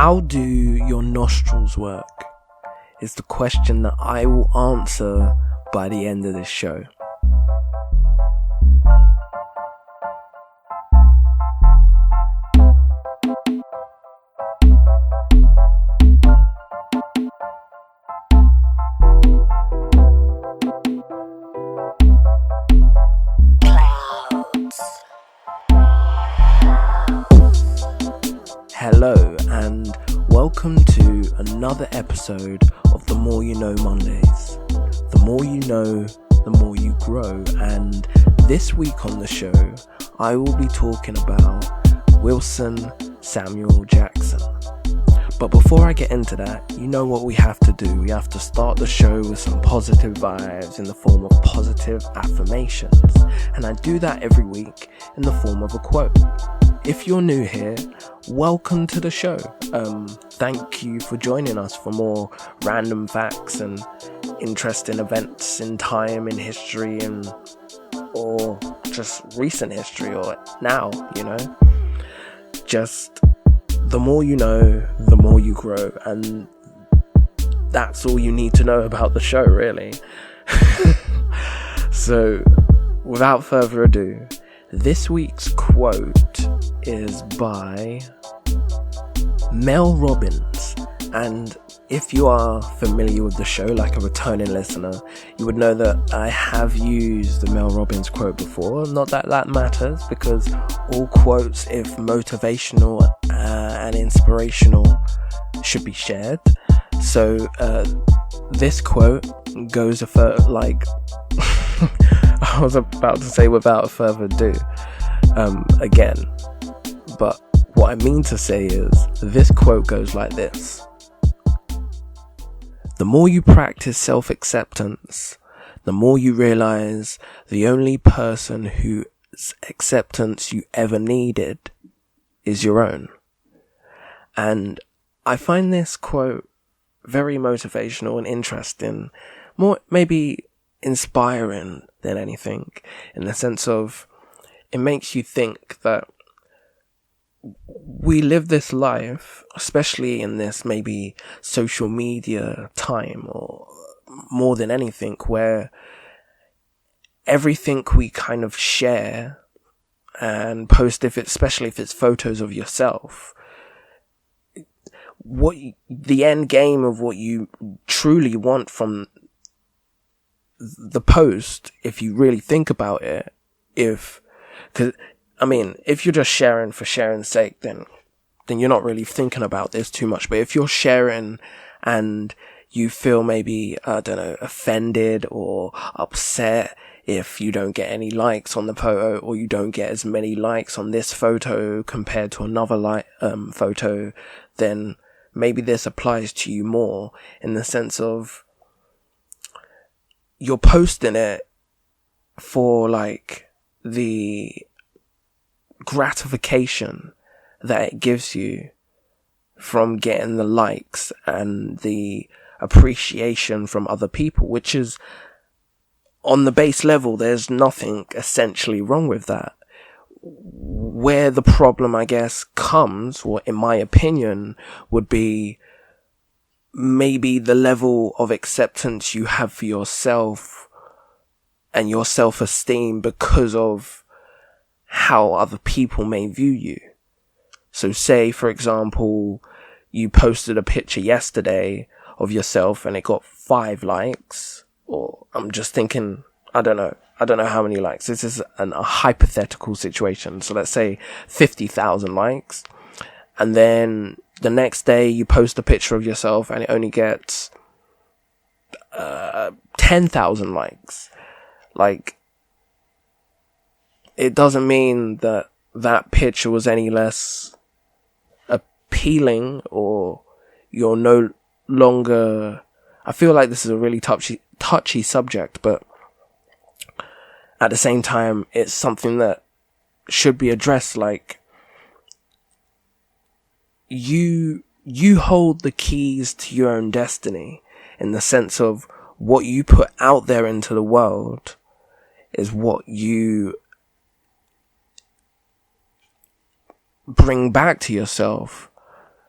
How do your nostrils work? Is the question that I will answer by the end of this show. Hello and welcome to another episode of The More You Know Mondays. The more you know, the more you grow, and this week on the show I will be talking about Wilson Samuel Jackson. But before I get into that, you know what we have to do. We have to start the show with some positive vibes in the form of positive affirmations, and I do that every week in the form of a quote. If you're new here, welcome to the show. Thank you for joining us for more random facts and interesting events in time, in history, and or just recent history, or now, you know. Just the more you know, the more you grow, and that's all you need to know about the show, really. So, without further ado, this week's quote is by Mel Robbins, and if you are familiar with the show, like a returning listener, you would know that I have used the Mel Robbins quote before. Not that that matters, because all quotes, if motivational and inspirational, should be shared. So this quote goes I was about to say without further ado again, but what I mean to say is this quote goes like this: the more you practice self-acceptance, the more you realize the only person whose acceptance you ever needed is your own. And I find this quote very motivational and interesting, more maybe inspiring than anything, in the sense of it makes you think that we live this life, especially in this maybe social media time, or more than anything, where everything we kind of share and post, especially if it's photos of yourself, what the end game of what you truly want from the post, if you really think about it, if you're just sharing for sharing's sake, then you're not really thinking about this too much. But if you're sharing and you feel maybe, offended or upset if you don't get any likes on the photo, or you don't get as many likes on this photo compared to another photo, then maybe this applies to you more, in the sense of you're posting it for like the gratification that it gives you from getting the likes and the appreciation from other people, which is, on the base level, there's nothing essentially wrong with that. Where the problem, I guess, comes, or in my opinion, would be maybe the level of acceptance you have for yourself and your self-esteem because of how other people may view you. So say, for example, you posted a picture yesterday of yourself and it got 5 likes, or I'm just thinking, I don't know how many likes. This is a hypothetical situation. So let's say 50,000 likes, and then the next day you post a picture of yourself and it only gets 10,000 likes. Like, it doesn't mean that that picture was any less appealing, or you're no longer... I feel like this is a really touchy subject, but at the same time, it's something that should be addressed. Like, you hold the keys to your own destiny, in the sense of what you put out there into the world is what you bring back to yourself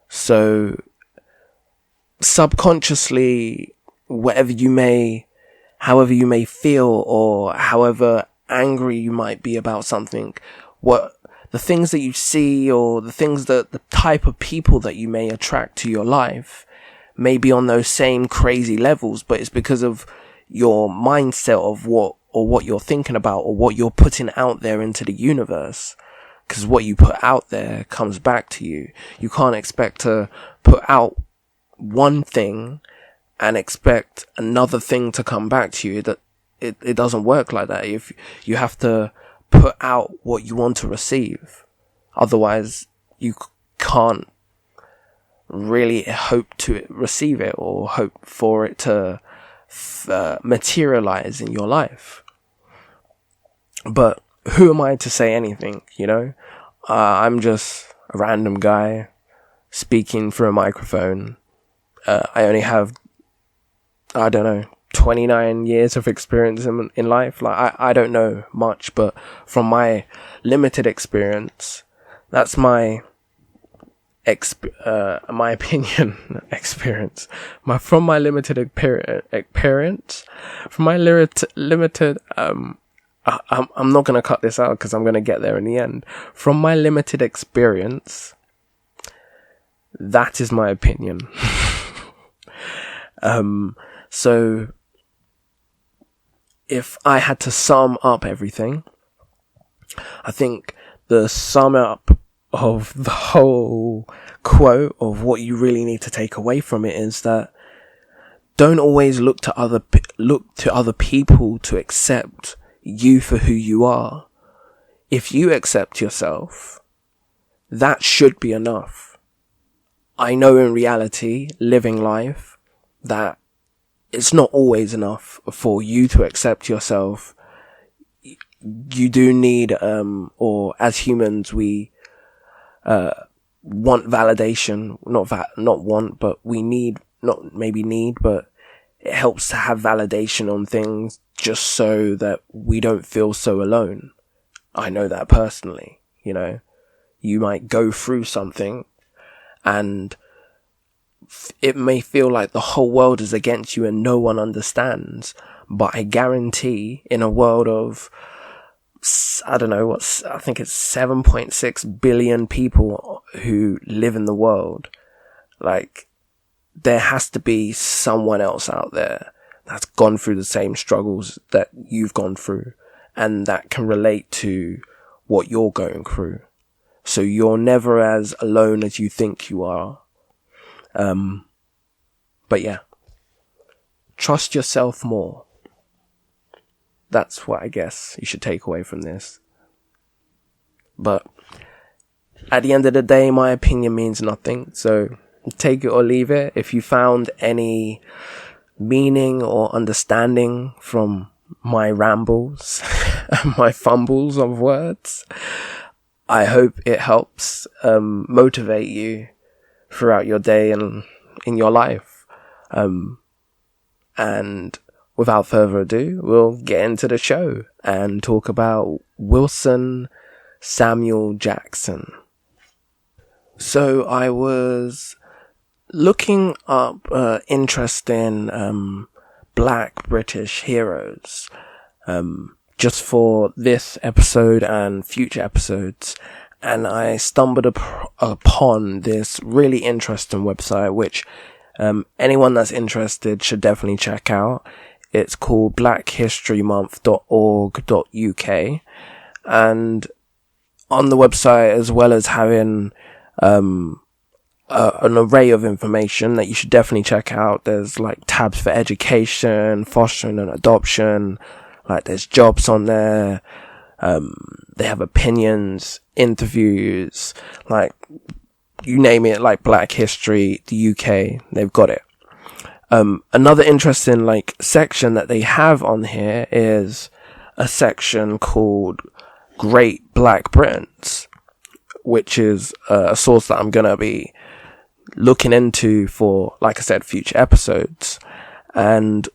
So subconsciously, however you may feel, or however angry you might be about something, what the things that you see, or the type of people that you may attract to your life may be on those same crazy levels, but it's because of your mindset of what you're thinking about, or what you're putting out there into the universe. Because what you put out there comes back to you. You can't expect to put out one thing and expect another thing to come back to you. That it doesn't work like that. If you have to put out what you want to receive, otherwise you can't really hope to receive it, or hope for it to materialize in your life. But who am I to say anything, you know? I'm just a random guy speaking through a microphone. I only have, 29 years of experience in life. Like, I don't know much, but from my limited experience, that's my opinion, experience. From my limited experience, from my limited, I'm not going to cut this out because I'm going to get there in the end. From my limited experience, that is my opinion. So if I had to sum up everything, I think the sum up of the whole quote of what you really need to take away from it is that don't always look to other people to accept you for who you are. If you accept yourself, that should be enough. I know in reality, living life, that it's not always enough for you to accept yourself. You do need, or as humans, we want validation. But it helps to have validation on things just so that we don't feel so alone. I know that personally, you know. You might go through something and it may feel like the whole world is against you and no one understands. But I guarantee in a world of, I think it's 7.6 billion people who live in the world, like, there has to be someone else out there that's gone through the same struggles that you've gone through and that can relate to what you're going through. So you're never as alone as you think you are. But yeah, trust yourself more. That's what I guess you should take away from this. But at the end of the day, my opinion means nothing. So take it or leave it. If you found any meaning or understanding from my rambles and my fumbles of words, I hope it helps motivate you throughout your day and in your life. And without further ado, we'll get into the show and talk about Wilson Samuel Jackson. So I was looking up interesting Black British heroes just for this episode and future episodes, and I stumbled upon this really interesting website which anyone that's interested should definitely check out. It's called blackhistorymonth.org.uk, and on the website, as well as having an array of information that you should definitely check out, there's like tabs for education, fostering and adoption, like there's jobs on there, they have opinions, interviews, like you name it, like Black History, the UK, they've got it. Another interesting like section that they have on here is a section called Great Black Britons, which is a source that I'm gonna be looking into for, like I said, future episodes. And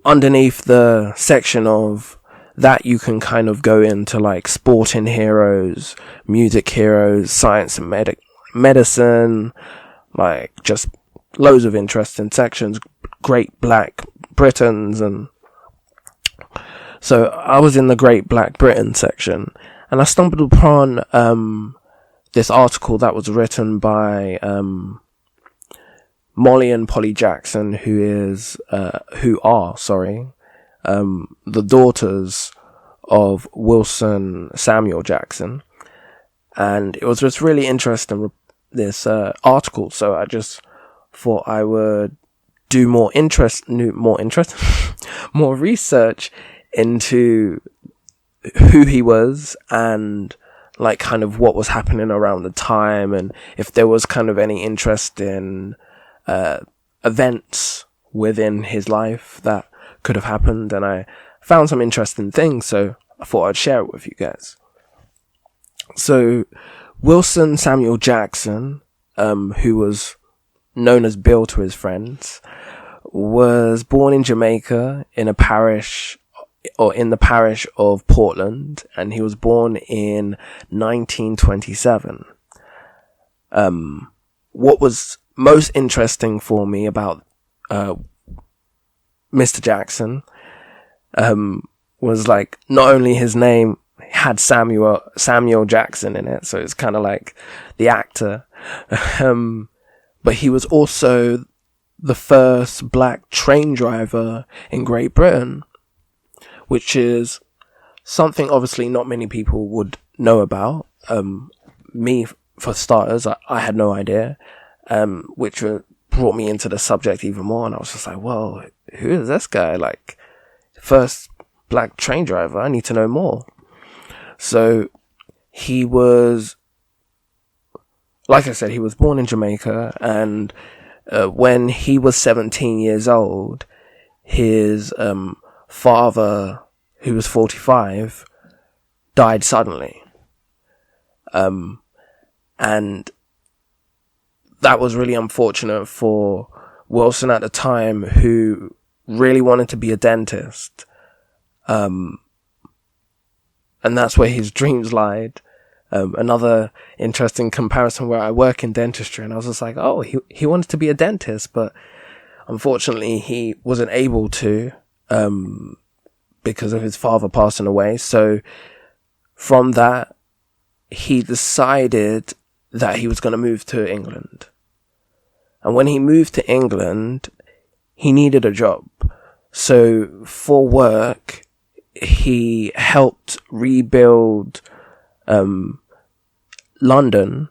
underneath the section of that, you can kind of go into like sporting heroes, music heroes, science and medicine, like just loads of interesting sections, Great Black Britons. And so I was in the Great Black Britain section, and I stumbled upon this article that was written by Molly and Polly Jackson, who are the daughters of Wilson Samuel Jackson. And it was just really interesting, this article, so I just thought I would do more research into who he was, and like kind of what was happening around the time, and if there was kind of any interesting events within his life that could have happened. And I found some interesting things, so I thought I'd share it with you guys. So Wilson Samuel Jackson, who was known as Bill to his friends, was born in Jamaica in the parish of Portland, and he was born in 1927. What was most interesting for me about Mr. Jackson was like, not only his name had Samuel Jackson in it, so it's kind of like the actor, but he was also the first black train driver in Great Britain, which is something obviously not many people would know about. Me, for starters, I had no idea, which brought me into the subject even more. And I was just like, well, who is this guy? Like, first black train driver, I need to know more. So he was, like I said, he was born in Jamaica, and when he was 17 years old, his father, who was 45, died suddenly. And that was really unfortunate for Wilson at the time, who really wanted to be a dentist. And that's where his dreams lied. Another interesting comparison, where I work in dentistry, and I was just like, oh, he wanted to be a dentist, but unfortunately he wasn't able to, because of his father passing away. So from that, he decided that he was going to move to England. And when he moved to England, he needed a job. So for work, he helped rebuild London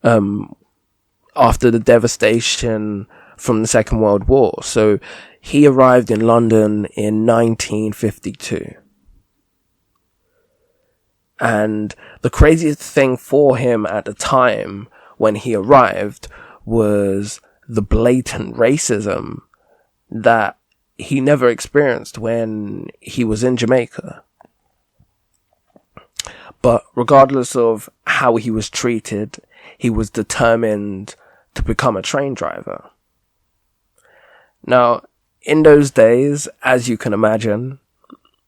after the devastation from the Second World War. So he arrived in London in 1952. And the craziest thing for him at the time when he arrived was the blatant racism that he never experienced when he was in Jamaica. But regardless of how he was treated, he was determined to become a train driver. Now, in those days, as you can imagine,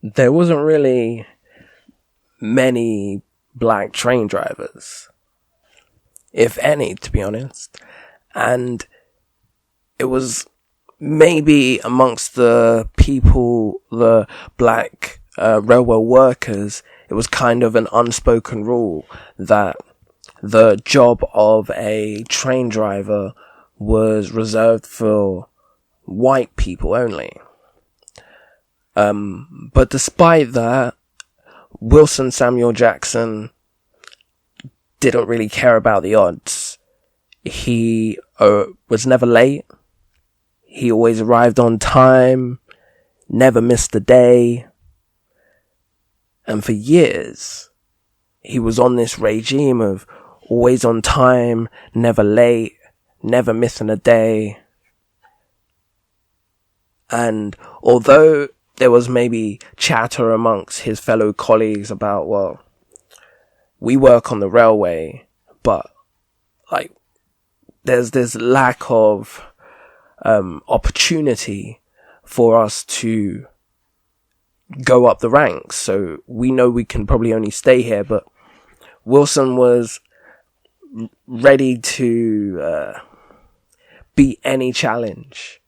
there wasn't really many black train drivers, if any, to be honest. And it was maybe amongst the people, the black railway workers, it was kind of an unspoken rule that the job of a train driver was reserved for white people only. But despite that, Wilson Samuel Jackson didn't really care about the odds. He was never late. He always arrived on time, never missed a day. And for years, he was on this regime of always on time, never late, never missing a day. And although there was maybe chatter amongst his fellow colleagues about, well, we work on the railway, but like there's this lack of opportunity for us to go up the ranks. So we know we can probably only stay here, but Wilson was ready to beat any challenge.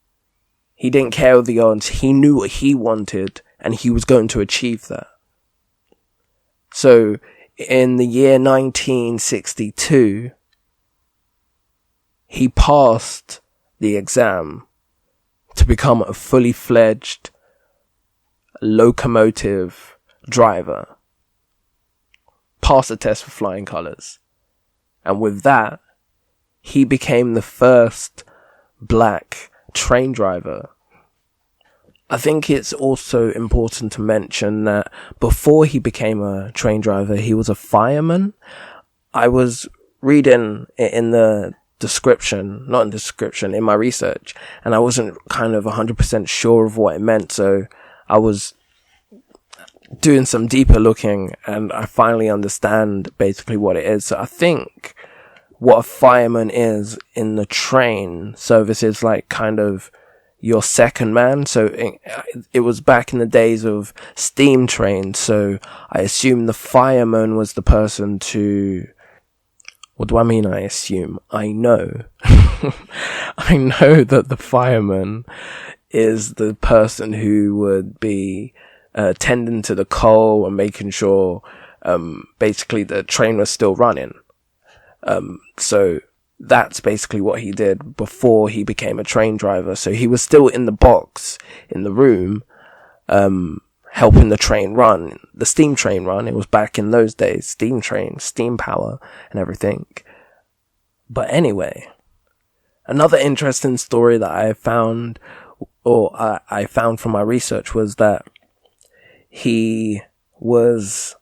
He didn't care the odds. He knew what he wanted, and he was going to achieve that. So, in the year 1962, he passed the exam to become a fully fledged locomotive driver. Passed the test for flying colours. And with that, he became the first black train driver. I think it's also important to mention that before he became a train driver, he was a fireman. I was reading it in the description, not in the description, in my research, and I wasn't kind of 100% sure of what it meant, so I was doing some deeper looking, and I finally understand basically what it is. So I think what a fireman is in the train service is like kind of your second man. So it was back in the days of steam trains, so I assume the fireman was the person to... What do I mean I assume? I know. I know that the fireman is the person who would be tending to the coal and making sure basically the train was still running. So that's basically what he did before he became a train driver. So he was still in the box, in the room, helping the train run, the steam train run. It was back in those days, steam train, steam power and everything. But anyway, another interesting story that I found, or I found from my research, was that he was,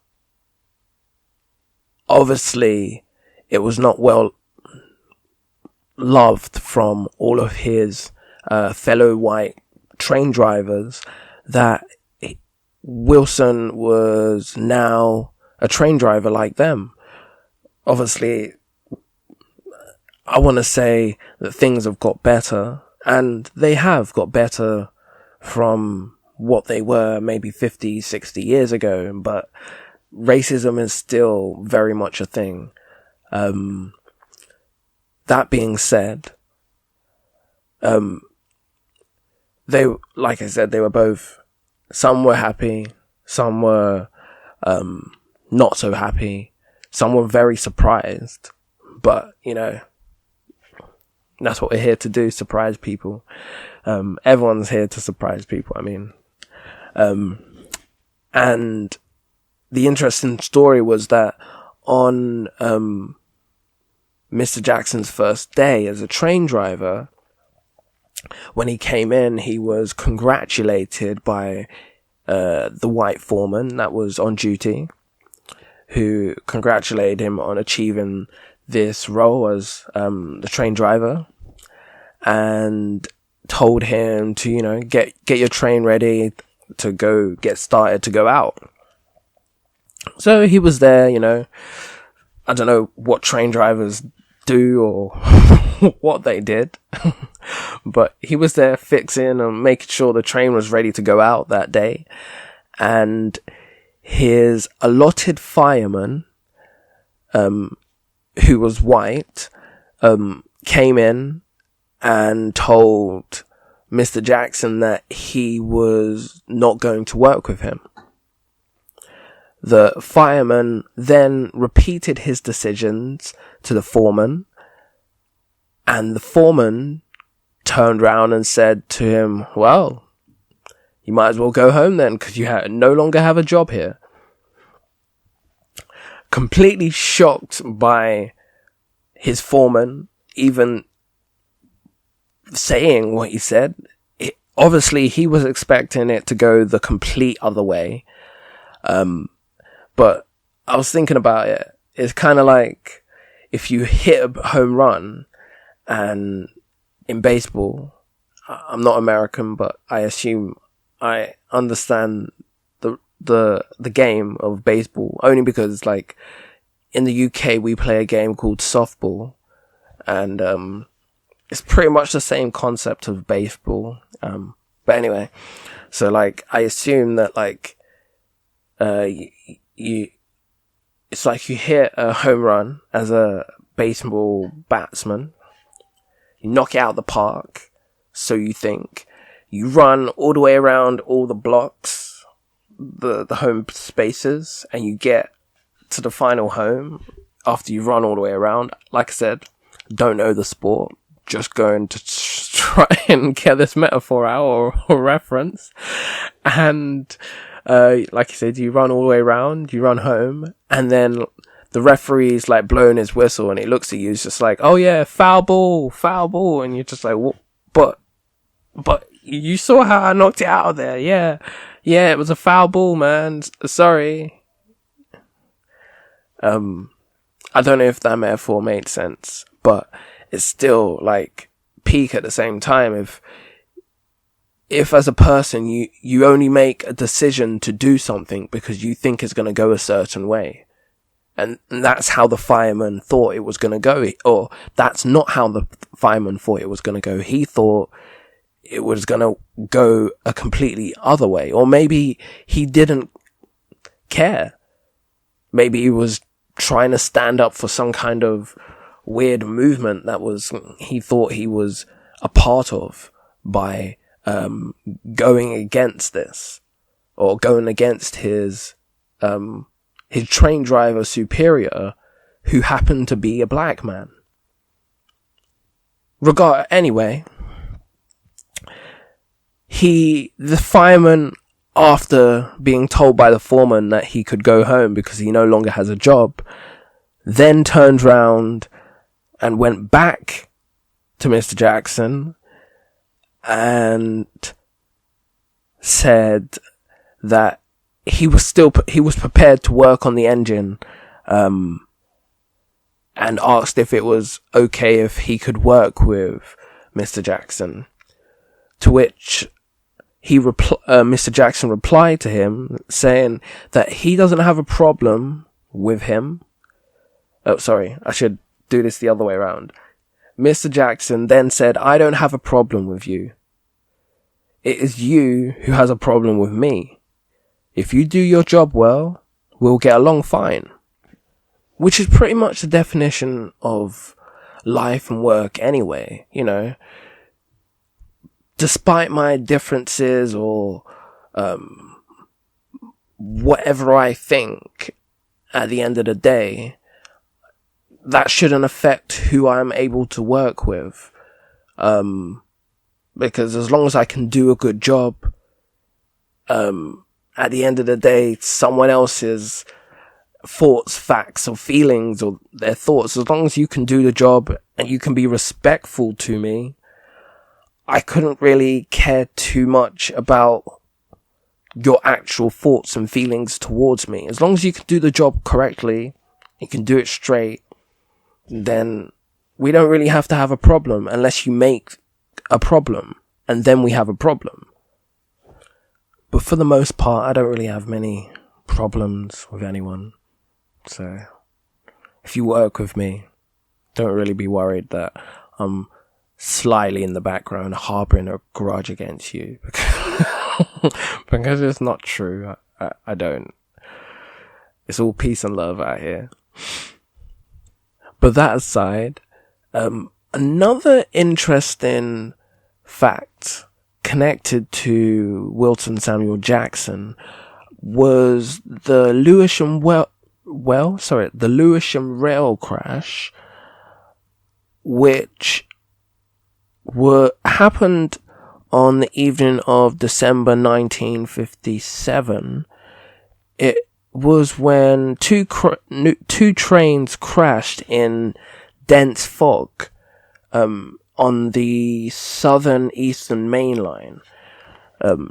obviously, it was not well loved from all of his fellow white train drivers that Wilson was now a train driver like them. Obviously, I want to say that things have got better, and they have got better from what they were maybe 50, 60 years ago, but racism is still very much a thing. That being said, they, like I said, they were both, some were happy, some were not so happy, some were very surprised, but, you know, that's what we're here to do, surprise people. Everyone's here to surprise people, I mean. And the interesting story was that on Mr. Jackson's first day as a train driver, when he came in, he was congratulated by the white foreman that was on duty, who congratulated him on achieving this role as the train driver, and told him to, you know, get your train ready to go, get started to go out. So he was there, you know, I don't know what train drivers do or what they did, but he was there fixing and making sure the train was ready to go out that day. And his allotted fireman, who was white, came in and told Mr. Jackson that he was not going to work with him. The fireman then repeated his decisions to the foreman, and the foreman turned round and said to him, well, you might as well go home then, because you no longer have a job here. Completely shocked by his foreman even saying what he said. Obviously, he was expecting it to go the complete other way. But I was thinking about it. It's kind of like if you hit a home run, and in baseball, I'm not American, but I assume I understand the game of baseball, only because, like, in the UK we play a game called softball, and it's pretty much the same concept of baseball. But anyway, so like I assume that like it's like you hit a home run as a baseball batsman. You knock it out of the park, so you think. You run all the way around all the blocks, the home spaces, and you get to the final home after you run all the way around. Like I said, don't know the sport. Just going to try and get this metaphor out or reference. And, like I said, you run all the way around, you run home, and then the referee's like blowing his whistle and he looks at you, he's just like, oh yeah, foul ball. And you're just like, what? But you saw how I knocked it out of there. Yeah, it was a foul ball, man. Sorry. I don't know if that metaphor made sense, but it's still like peak at the same time. If as a person you only make a decision to do something because you think it's going to go a certain way, and that's how the fireman thought it was going to go, or that's not how the fireman thought it was going to go. He thought it was going to go a completely other way, or maybe he didn't care. Maybe he was trying to stand up for some kind of weird movement that he thought he was a part of by going against this, or going against his train driver superior, who happened to be a black man. Anyway, the fireman, after being told by the foreman that he could go home because he no longer has a job, then turned round and went back to Mr. Jackson and said that he was prepared to work on the engine, and asked if it was okay if he could work with Mr. Jackson. To which Mr. Jackson replied to him saying that he doesn't have a problem with him. Oh, sorry, I should do this the other way around. Mr. Jackson then said, I don't have a problem with you. It is you who has a problem with me. If you do your job well, we'll get along fine. Which is pretty much the definition of life and work anyway, you know. Despite my differences or whatever I think, at the end of the day, that shouldn't affect who I'm able to work with. Because as long as I can do a good job, at the end of the day, someone else's thoughts, facts, or feelings, or their thoughts, as long as you can do the job and you can be respectful to me, I couldn't really care too much about your actual thoughts and feelings towards me. As long as you can do the job correctly, you can do it straight, then we don't really have to have a problem unless you make a problem, and then we have a problem. But for the most part, I don't really have many problems with anyone. So if you work with me, don't really be worried that I'm slyly in the background harboring a grudge against you. Because it's not true. I don't. It's all peace and love out here. But that aside, another interesting fact connected to Wilton Samuel Jackson was the Lewisham the Lewisham rail crash, which happened on the evening of December 1957. It was when two trains crashed in dense fog on the southern eastern main line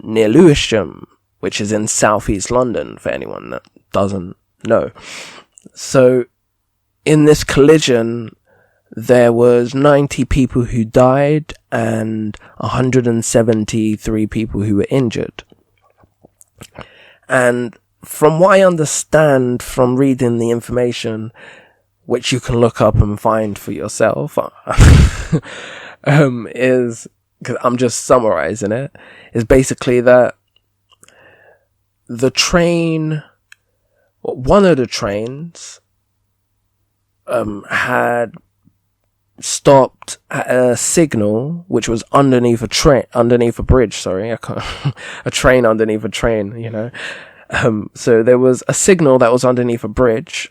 near Lewisham, which is in southeast London, for anyone that doesn't know. So in this collision, there was 90 people who died and 173 people who were injured. And from what I understand from reading the information, which you can look up and find for yourself, is, because I'm just summarizing it, is basically that one of the trains had stopped at a signal which was underneath a bridge. A train underneath a train. So there was a signal that was underneath a bridge,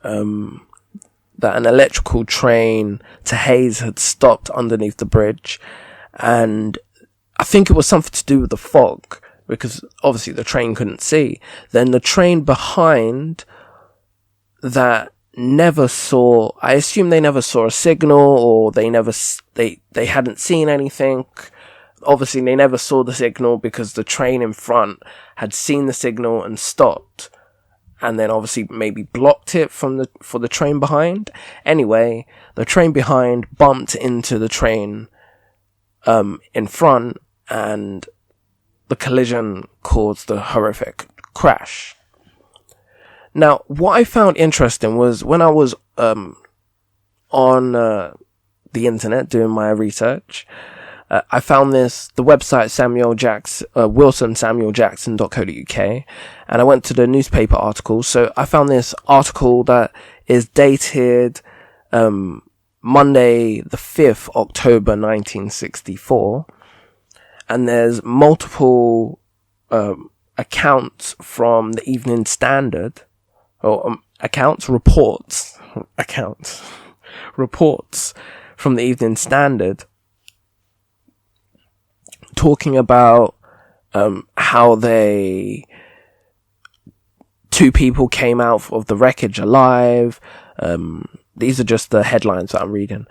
that an electrical train to Hayes had stopped underneath the bridge, and I think it was something to do with the fog, because obviously the train couldn't see. Then the train behind that I assume they never saw a signal, or they hadn't seen anything. Obviously they never saw the signal because the train in front had seen the signal and stopped, and then obviously maybe blocked it for the train behind. Anyway, the train behind bumped into the train in front, and the collision caused the horrific crash. Now, what I found interesting was when I was on the internet doing my research, I found the website wilsonsamueljackson.co.uk, and I went to the newspaper article. So I found this article that is dated Monday the 5th October 1964, and there's multiple accounts from the Evening Standard, or reports from the Evening Standard, talking about how two people came out of the wreckage alive. These are just the headlines that I'm reading.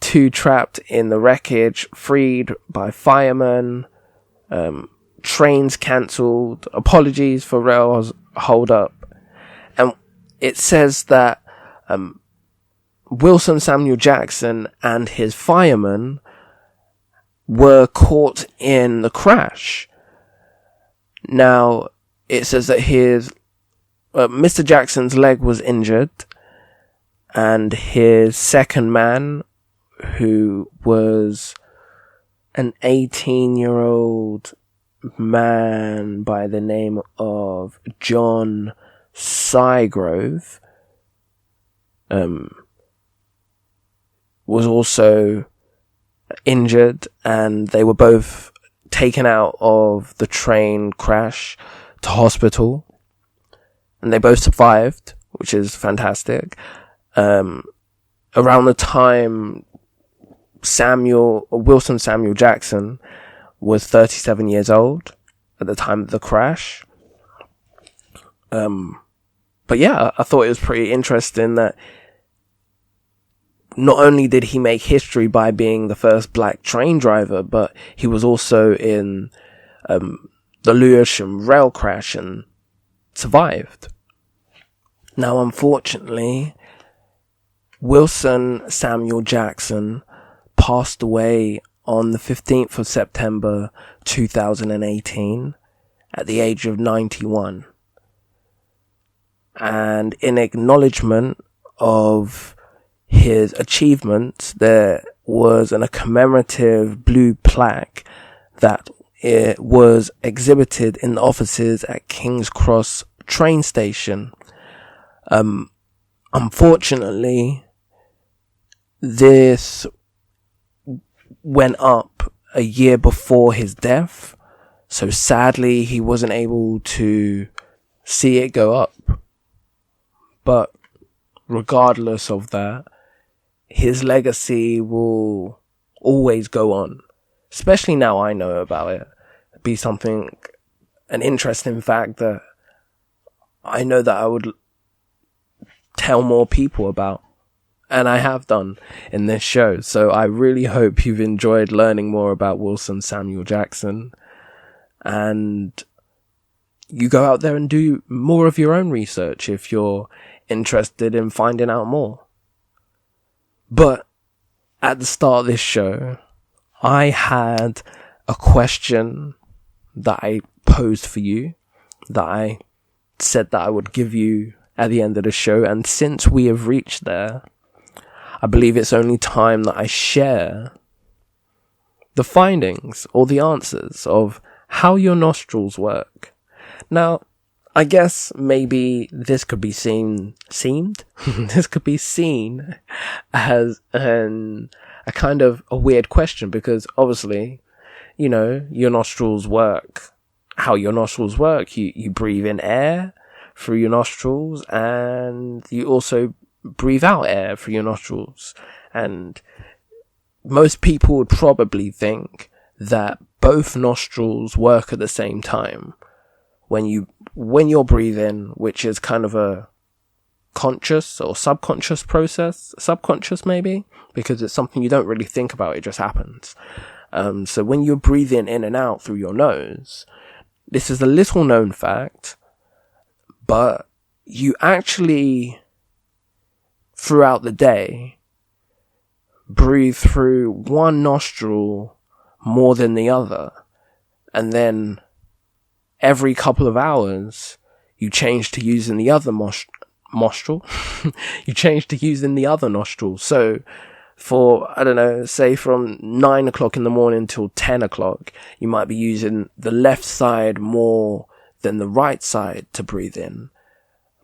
2 trapped in the wreckage, freed by firemen. Trains cancelled. Apologies for rail hold up. And it says that Wilson Samuel Jackson and his firemen were caught in the crash. Now, it says that Mr. Jackson's leg was injured, and his second man, who was an 18-year-old man by the name of John Sygrove, was also injured, and they were both taken out of the train crash to hospital, and they both survived, which is fantastic. Around the time Wilson Samuel Jackson was 37 years old at the time of the crash. But yeah, I thought it was pretty interesting that not only did he make history by being the first black train driver, but he was also in the Lewisham rail crash and survived. Now, unfortunately, Wilson Samuel Jackson passed away on the 15th of September 2018 at the age of 91. And in acknowledgement of his achievements, there was a commemorative blue plaque that it was exhibited in the offices at King's Cross train station. Unfortunately, this went up a year before his death, so sadly he wasn't able to see it go up. But regardless of that, his legacy will always go on, especially now I know about it. It'd be an interesting fact that I know that I would tell more people about, and I have done in this show. So I really hope you've enjoyed learning more about Wilson Samuel Jackson, and you go out there and do more of your own research if you're interested in finding out more. But at the start of this show, I had a question that I posed for you, that I said that I would give you at the end of the show, and since we have reached there, I believe it's only time that I share the findings or the answers of how your nostrils work. Now, I guess maybe this could be this could be seen as a kind of a weird question, because obviously, you know, your nostrils work how your nostrils work. You breathe in air through your nostrils, and you also breathe out air through your nostrils. And most people would probably think that both nostrils work at the same time when you're breathing, which is kind of a conscious or subconscious process. Subconscious maybe, because it's something you don't really think about, it just happens. So when you're breathing in and out through your nose, this is a little known fact, but you actually, throughout the day, breathe through one nostril more than the other. And then every couple of hours, you change to using the other nostril. You change to using the other nostril. So for, I don't know, say from 9 o'clock in the morning till 10 o'clock, you might be using the left side more than the right side to breathe in.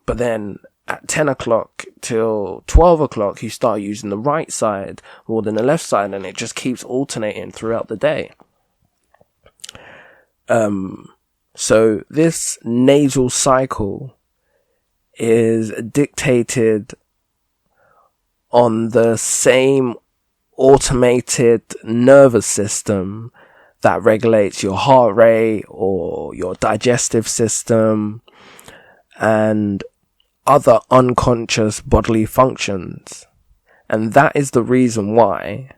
But then at 10 o'clock till 12 o'clock, you start using the right side more than the left side, and it just keeps alternating throughout the day. So this nasal cycle is dictated on the same automated nervous system that regulates your heart rate or your digestive system and other unconscious bodily functions. And that is the reason why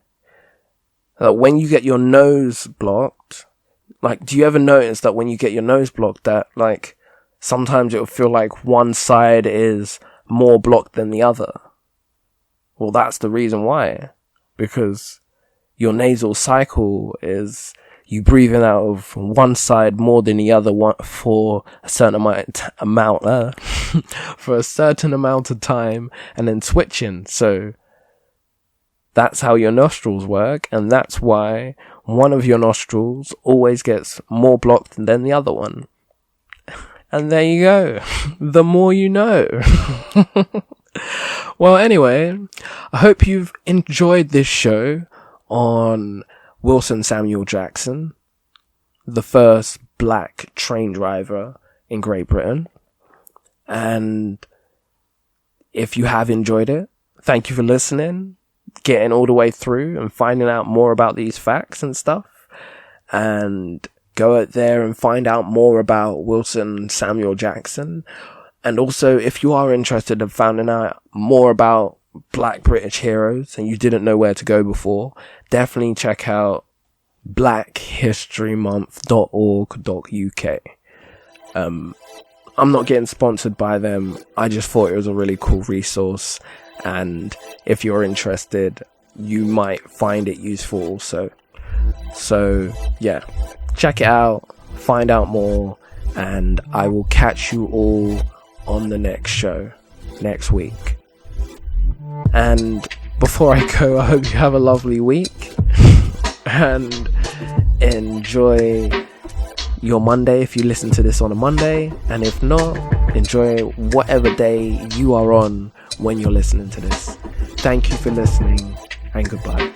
when you get your nose blocked, like, do you ever notice that when you get your nose blocked that, like, sometimes it'll feel like one side is more blocked than the other? Well, that's the reason why. Because your nasal cycle is you breathing out of one side more than the other one for a certain amount for a certain amount of time, and then switching. So that's how your nostrils work, and that's why one of your nostrils always gets more blocked than the other one. And there you go. The more you know. Well, anyway, I hope you've enjoyed this show on Wilson Samuel Jackson, the first black train driver in Great Britain. And if you have enjoyed it, thank you for listening, getting all the way through and finding out more about these facts and stuff. And go out there and find out more about Wilson Samuel Jackson. And also, if you are interested in finding out more about Black British heroes and you didn't know where to go before, definitely check out blackhistorymonth.org.uk. I'm not getting sponsored by them. I just thought it was a really cool resource, and if you're interested, you might find it useful also. So yeah, check it out, find out more, and I will catch you all on the next show next week. And before I go, I hope you have a lovely week and enjoy your Monday if you listen to this on a Monday, and if not, enjoy whatever day you are on when you're listening to this. Thank you for listening, and goodbye.